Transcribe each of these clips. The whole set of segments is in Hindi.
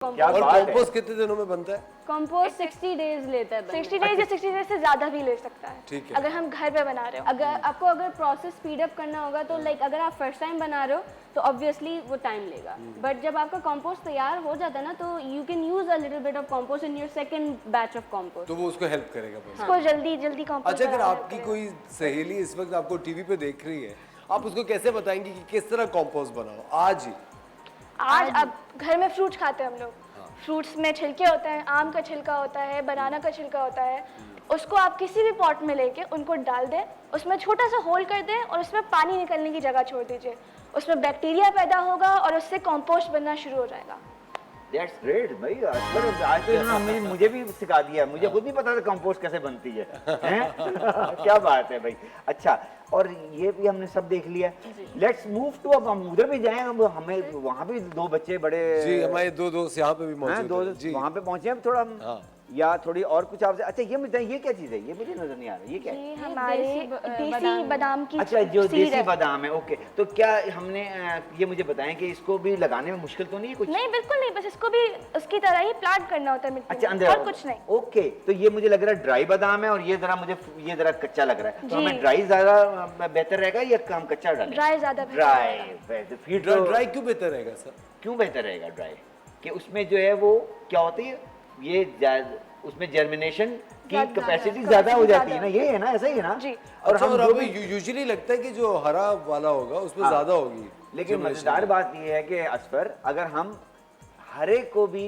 और कंपोस्ट कितने दिनों में बनता है? कंपोस्ट 60 डेज लेता है। 60 डेज या 60 डेज से ज़्यादा भी ले सकता है। ठीक है। अगर हम घर पे बना रहे हो, अगर प्रोसेस स्पीड अप करना होगा तो लाइक अगर आप फर्स्ट टाइम बना रहे हो तो ऑब्वियसली वो टाइम लेगा, बट जब आपका कंपोस्ट तैयार हो जाता है ना तो you can use a little bit of compost in your second batch of compost, तो वो उसको हेल्प करेगा बस। उसको जल्दी कंपोस्ट। अच्छा, अगर आपकी कोई सहेली इस वक्त आपको टीवी पे देख रही है, आप उसको कैसे बताएंगी कि किस तरह कंपोस्ट बनाओ आज ही? आज अब घर में फ्रूट्स खाते हैं हम लोग, फ्रूट्स में छिलके होते हैं, आम का छिलका होता है, बनाना का छिलका होता है, उसको आप किसी भी पॉट में लेके उनको डाल दें, उसमें छोटा सा होल कर दें और उसमें पानी निकलने की जगह छोड़ दीजिए, उसमें बैक्टीरिया पैदा होगा और उससे कंपोस्ट बनना शुरू हो जाएगा। That's great भाई, आज तो इन्होंने मुझे भी सिखा दिया, मुझे खुद नहीं पता था कंपोस्ट कैसे बनती है, हैं? क्या बात है भाई। अच्छा, और ये भी हमने सब देख लिया। लेट्स मूव टू, अब हम उधर भी जाएं, अब हमें वहाँ भी दो बच्चे बड़े जी, हमारे दो दोस्त यहाँ पे भी मौजूद हैं। दो जी, वहाँ पे पहुँचे हैं थोड़ा हम, हाँ। या थोड़ी और कुछ आपसे। अच्छा ये बताइए, ये क्या चीज़ है? ये मुझे नजर नहीं आ रहा, ये क्या है? ये हमारे देसी बादाम की अच्छा, जो सीड देसी है। बादाम है, ओके। तो क्या हमने ये मुझे बताएं कि इसको भी लगाने में मुश्किल तो नहीं है कुछ? नहीं, बिल्कुल नहीं, बस इसको भी उसकी तरह ही प्लांट करना होता है मिट्टी अच्छा, में, अंदर और कुछ नहीं। ओके, तो ये मुझे लग रहा है ड्राई बादाम है और ये जरा कच्चा लग रहा है, तो जी। हमें ड्राई ज्यादा बेहतर रहेगा या हम कच्चा डालें? ड्राई ज्यादा बेहतर ड्राई फिर ड्राई क्यों बेहतर रहेगा सर? क्यों बेहतर रहेगा ड्राई? कि उसमें जो है वो क्या होती है, ये उसमें जर्मिनेशन की कैपेसिटी ज्यादा हो जाती है ना, ये है ना, ऐसा ही है ना जी। और अच्छा, हम और जो हमें यूजुअली लगता है कि जो हरा वाला होगा उसमें ज्यादा होगी, लेकिन मजेदार बात यह है कि असफर, अगर हम हरे को भी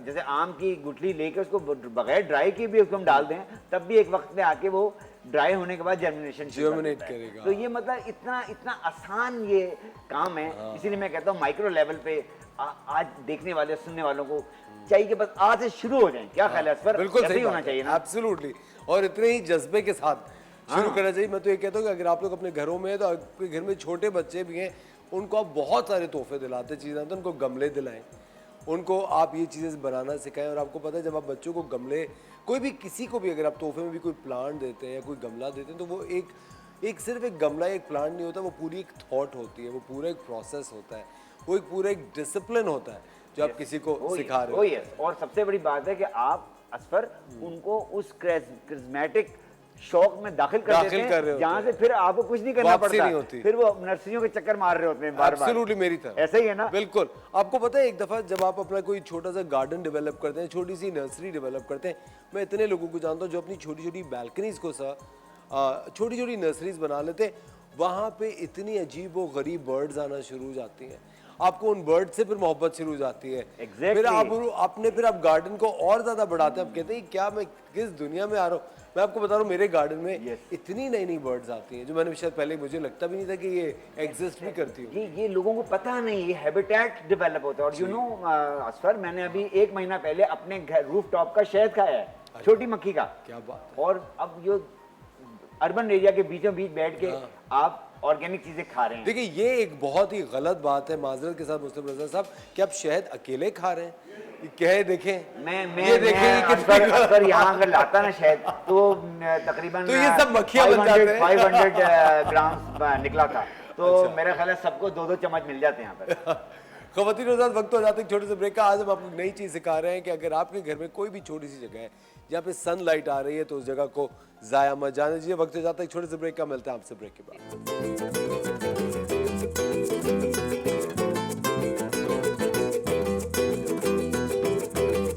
जैसे आम की गुठली लेके उसको बगैर ड्राई की भी उसको हम डाल दें, तब भी एक वक्त में आके वो ड्राई होने के बाद जर्मिनेट करेगा। तो ये मतलब इतना आसान ये काम है। इसीलिए मैं कहता हूँ माइक्रो लेवल पे आज देखने वाले सुनने वालों को चाहिए कि बस आज से शुरू हो जाए। क्या ख्याल है असफर? बिल्कुल सही होना चाहिए ना? एब्सोल्युटली, और इतने ही जज्बे के साथ शुरू करना चाहिए। मैं तो ये कहता हूँ कि अगर आप लोग अपने घरों में, तो आपके घर में छोटे बच्चे भी हैं, उनको आप बहुत सारे तोहफे दिलाते, चीज़ें तो उनको गमले दिलाएं, उनको आप ये चीज़ें बनाना सिखाएं। और आपको पता है, जब आप बच्चों को गमले, कोई भी किसी को भी अगर आप तोहफे में भी कोई प्लांट देते हैं या कोई गमला देते हैं, तो वो एक सिर्फ एक गमला, एक प्लांट नहीं होता, वो पूरी एक थॉट होती है, वो पूरा एक प्रोसेस होता है, वो एक पूरा एक डिसिप्लिन होता है जो आप किसी को सिखा रहे हो। यस, और सबसे बड़ी बात है कि आप असफर उनको उस क्रिस्मेटिक शौक में दाखिल कर देते हैं जहाँ से फिर आपको कुछ नहीं करना पड़ता, फिर वो नर्सरियों के चक्कर मार रहे होते हैं बार-बार। एब्सोल्युटली मेरी तरह ऐसा ही है ना? बिल्कुल। आपको पता है, एक दफा जब आप अपना कोई छोटा सा गार्डन डेवलप करते हैं, छोटी सी नर्सरी डेवलप करते हैं, मैं इतने लोगों को जानता हूँ जो अपनी छोटी छोटी बैल्कनीज को छोटी छोटी नर्सरीज बना लेते हैं। वहाँ पे इतनी अजीब व गरीब बर्ड्स आना शुरू हो जाती हैं, आपको उन बर्ड से फिर मोहब्बत शुरू हो जाती है। फिर आप गार्डन को और ज्यादा बढ़ाते हैं। आप कहते हैं क्या मैं किस दुनिया में आ रहा हूँ। मैं आपको बता रहा हूँ, मेरे गार्डन में इतनी नई नई बर्ड्स आती हैं जो मैंने शायद पहले, मुझे लगता भी नहीं था कि ये एग्जिस्ट भी करती है। ये लोगों को पता नहीं, ये हैबिटेट डेवलप होता है। और यू नो असफर, मैंने अभी 1 महीना पहले अपने घर रूफ टॉप का शहद खाया है, छोटी मक्खी का। क्या बात है। और अब जो अर्बन एरिया के बीचों बीच बैठ के आप ऑर्गेनिक चीजें खा रहे हैं। देखिए, ये एक बहुत ही गलत बात है, माजरत के साथ मुस्लिम रजा साहब, कि आप शहद अकेले खा रहे हैं। कहे देखें, मैं अगर यहाँ अगर लाता ना शहद, तो तकरीबन तो ये सब मक्खियाँ बन जाते हैं। 500 ग्राम निकला था, तो अच्छा। मेरा ख्याल है सबको 2-2 चम्मच मिल जाते हैं यहाँ पर। ख़वातीन और हज़रात, वक्त हो जाते हैं छोटे से ब्रेक का। आज हम आपको नई चीज़ सिखा रहे हैं कि अगर आपके घर में कोई भी छोटी सी जगह है जहाँ पे सनलाइट आ रही है, तो उस जगह को ज़ाया मत जाने दीजिए। वक्त हो जाता है छोटे से ब्रेक का, मिलते हैं आपसे ब्रेक के बाद।